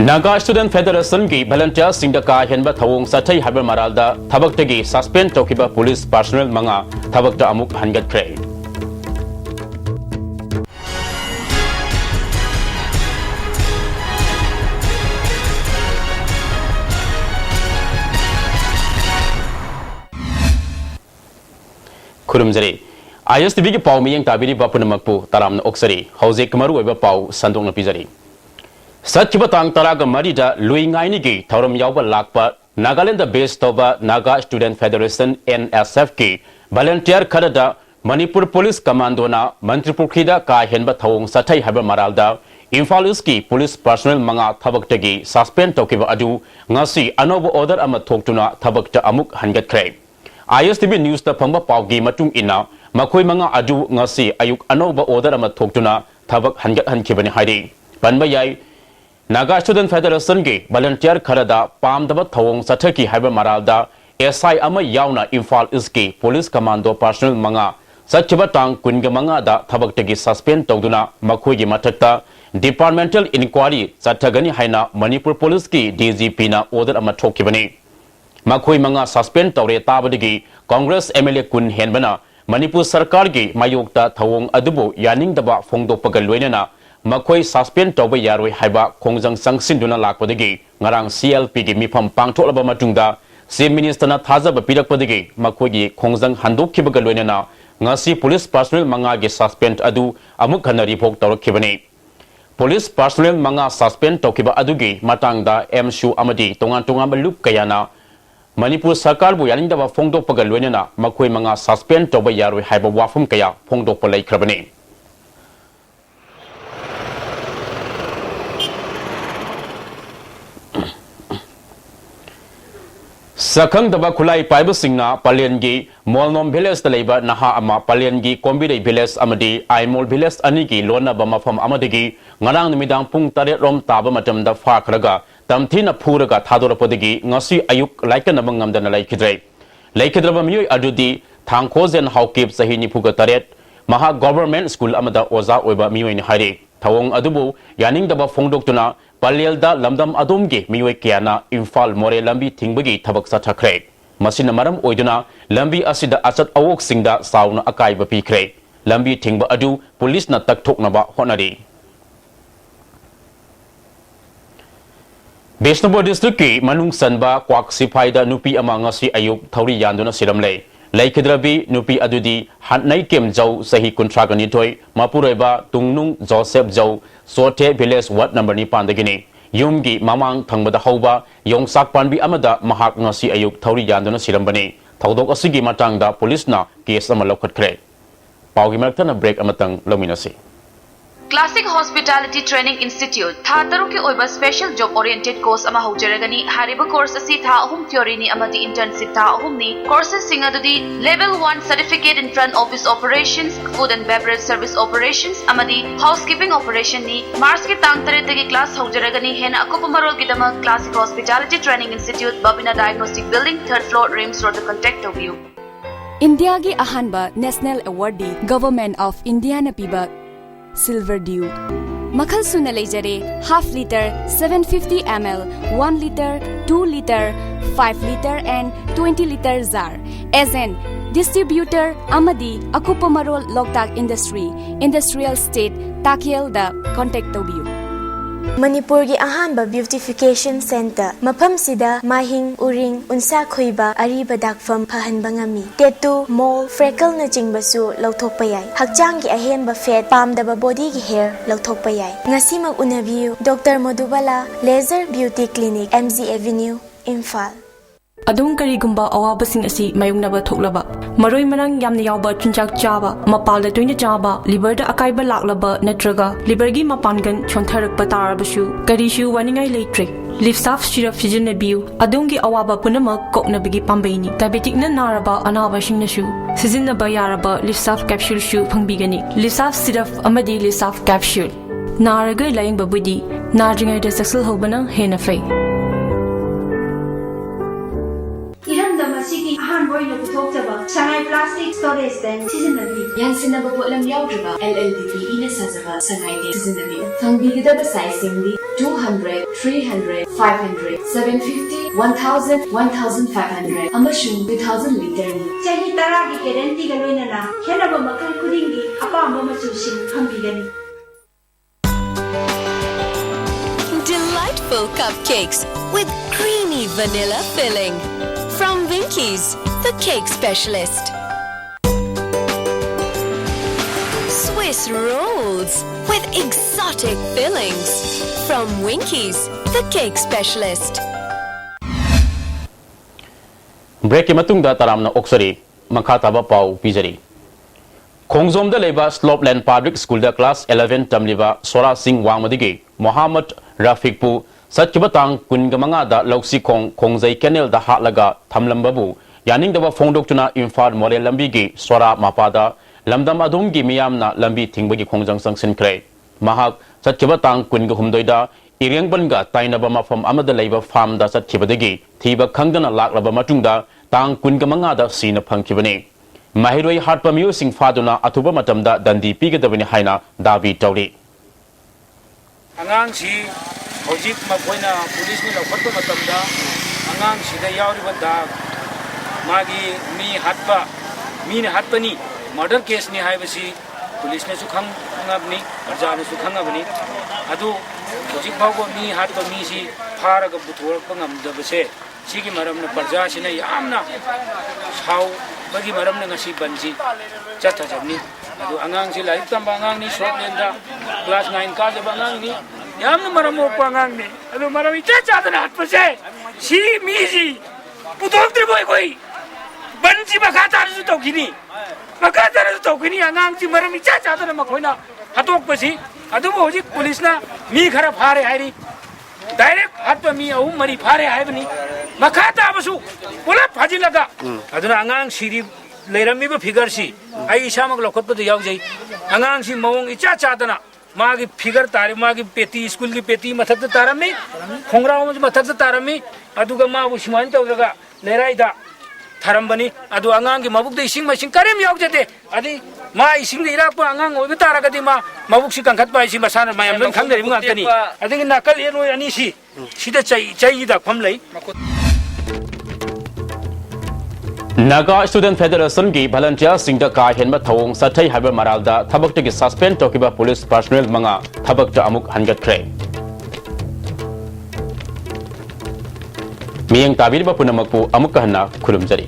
Naga Student Federation ki volunteer singdaka henba thawong sathai haber maralda thabak gi suspend tokiba police personnel manga thabak ta amuk hangat kre. Kurumjari Istv ki pau miyang tabiri bapunamakpu taramna oksari hauze kamaru oiba pau sandong na pizari. Satchiba tang taraga marida luingai gi thoram yauba lakpa Nagaland based toba Naga Student Federation NSF ki volunteer khadada Manipur Police Commando na Manipuri ka henba thawong sathai haber maralda Imphal ki police personnel manga thabak suspend tokiba adu ngasi anoba order ama thoktuna thabak ta amuk hangat kre. Istv news ta phangba pawgi matung ina makhoi manga adu ngasi ayuk anoba order ama thoktuna thabak hangat hankibani haidi banba yai Naga Student Federation ki volunteer kharada pamdaba thawong sathaki haiba maralda SI ama yauna Imphal ki police commando personnel manga satchiba tang kunga manga da thabak suspend tawduna makhoi gi mathakta departmental inquiry chathagani haina Manipur Police ki DGP na order ama thokibani makhoi manga suspend tawre tabadigi Congress MLA kun henbana Manipur Sarkar ki mayokta thawong adubu yaning daba phongdokpaga loinana makhoi suspend tawba yaroi haiba khongjang sangsinduna lakpadagi ngarang CLP gi mifam pangtholaba matungda Chief Minister na thajaba pirakpadagi makhoi gi khongjang handokhibaga loinana ngasi police personnel manga gi suspend adu amuk khana report tawrakhibani police personnel manga suspend tawkiba adugi matangda MSU amadi tongan lup kayana Manipur Sarkar bu yaningdaba phongdokpaga loinana makhoi manga suspend tawba yaroi haiba wafum kaya phongdokpa laikhrabani Sakang daba kulai paiba singna Palengi Molnom Village talaiba naha ama Palengi Kombirei Village amadi Aimol Village anigi lona ba mafam amadagi ngarang numidang pung taret rom taba matamda fakraga tamthina phuraga thadorapodagi ngasi ayuk laikana bangamdana laikidrei laikidraba miyoi adudi thangkhozen haukip sahi nipuga taret maha government school amada oza oiba miyoi ni hairi thawong adubu yaning daba phongdoktuna Palyalda lamdam adomgi miyoi kiana Imphal more lambi tingbagi thabak sathakre masina maram oiduna lambi asida achat awok singda sauna akaiba pikre lambi tingba adu police na takthoknaba honari Besnabo district ki manung sanba kwak sipaida nupi ama ngasi ayuk thauri yanduna siramle laikhidrabi nupi adudi hatnai kem jau sahi kuntragani thoi mapuroiba tungnung Joseph jau Sote Village Ward number 9 dagini yumgi mamang thangbada hauba yongsak panbi amada mahak ngasi ayuk thauri yanduna sirambani thodok asigi matangda police na case ama lokhatkre pawgi maktana break amatang lominasi Classic Hospitality Training Institute tha taru ki oiba special job oriented course ama haujaragani hariba course asi tha ahum theory ni amadi internship tha ahum ni courses singadudi level 1 certificate in front office operations food and beverage service operations amadi housekeeping operation ni Mars ki tang tare dagi class haujaragani hena akupamarol ki dama Classic Hospitality Training Institute Babina Diagnostic Building 3rd floor Rims Road contact of you India gi ahanba national awardee Government of India na piba Silver Dew Makhal suna leijare half liter 750 ml 1 liter 2 liter 5 liter and 20 liter jar as an distributor amadi akupamarol loktak industry industrial state takiel da contact tobiu Manipur gi ahanba beautification center mafam sida mahing uring unsa khoiba ariba dakfam phahanba ngami tattoo mole freckle na jingbasu lauthokpa yai hakchang gi ahenba fat pamdaba body gi hair lauthokpa yai ngasi mag unabiu Dr Madhubala Laser Beauty Clinic MZ Avenue Imphal Adung karigumba awabasing asi mayungnaba thoklaba maroi marang yamna yawba chunjak chaba mapalda toina chaba liver da akaiba laklaba natraga liver gi mapangan chontharakpa tarabasu karishu waningai leitre lifsaf syrup sijinabiu adungi awaba punama koknabigi pambaini diabetic na naraba anabasing nasu sizinaba yaraba lifsaf capsule shu phangbigani lifsaf syrup amadi lifsaf capsule naraga laing babudi narjingai da saksal hobana hena fai Siki ahan boy na putok jaba sangai plastic storage tank seasonally. Yansinaba Potlam Yaudriba, LLDP Ina Sazava, Sangai Seasonally. Tangbigida sizing 200, 300, 500, 750, 1000, 1500, Amashun 2000 liter. Chahi taragi guarantee galoinana. Khenaba makal kudingi apamba machusin phambigani. Delightful cupcakes with creamy vanilla filling. From Winkies, the cake specialist. Swiss rolls with exotic fillings. From Winkies, the cake specialist. Break matungda taramna oksari makhataba pau pijari. Khongzom da leba Slopeland Public School da class 11 tamliba Sora Singh Wangmadigi Muhammad Rafiq pu Satkibatang kungamanga da Lausi Khong Khongzai Canal da hatlaga thamlambabu yaning da phongdok tuna Imphal More Lambi gi Sora Mapada Lamdam Adum gi miyamna Lambi Thingbagi Khongjang Sangsin Kre Mahak Satkibatang kunga humdoida Iriang Banga Tainaba Mafam Amada Labor Farm da Satkibadagi Tiba Kangdana Laklaba Matunda Tang kungamanga da Sina Pankibani Mahiroi Harpa Musing Faduna Atuba Matamda Dandi Pigadavini Haina Davi Tauri Angang si Hojik Mapoina Police ni Lakoto Matamda Angang si da Yauriba da Magi Mi Hatpa Mi Hatpani murder case ni Haibasi Police ne Sukhang Ngabni Arjana Sukhangabni Adu Hojik Bago Mi Hatpa Mi si Paraga Butur Pangam Dabase Sigi Maram Parja Sina Yamna How Bagi Maram Nasi Banji Chata Jamni Adu Angang si Laik Tamba Angang ni Shop Lenda Class 9 ka jab Angang ni Yamna Maram Opa Angang ni Adu Maram Chata Hat Pase Si Misi Putok Triboy Koi Banji Bakata Su Tokini Bakata Su Tokini Angang si Maram Chata Makoina Hatok Pasi Adu Hojik Police na Mi Kharap Hare Hari Direct Hatpa Mi Au Mari Hare Haibani Makata Basu Pula Pajilaga Aduna Angang Siri Leramiba figure si Ai Shamak Lokot the Yaujay Angang si Mong Icha Chatana Magi figure Tarimagi Peti School ki Peti Matak Tarami Hongra Matak Tarami Adugama Ushman Toga Leraida Tarambani Adu Angang Mabuk the Sing Machine Karim Yaujate Adi Ma Sing the Iraq Angang Vitaragadima Mabuksi Kankat by Simasana Mayam Kangani I think Nakal Anisi Sida Chayida Pamlay Naga Student Federation gi volunteer singda ka henma thawong sathai haba maralda thabak tagi suspend tokiba police personnel manga thabak ta amuk hangat kre miyang tabir ba punamakpu amuk kahna khulumjari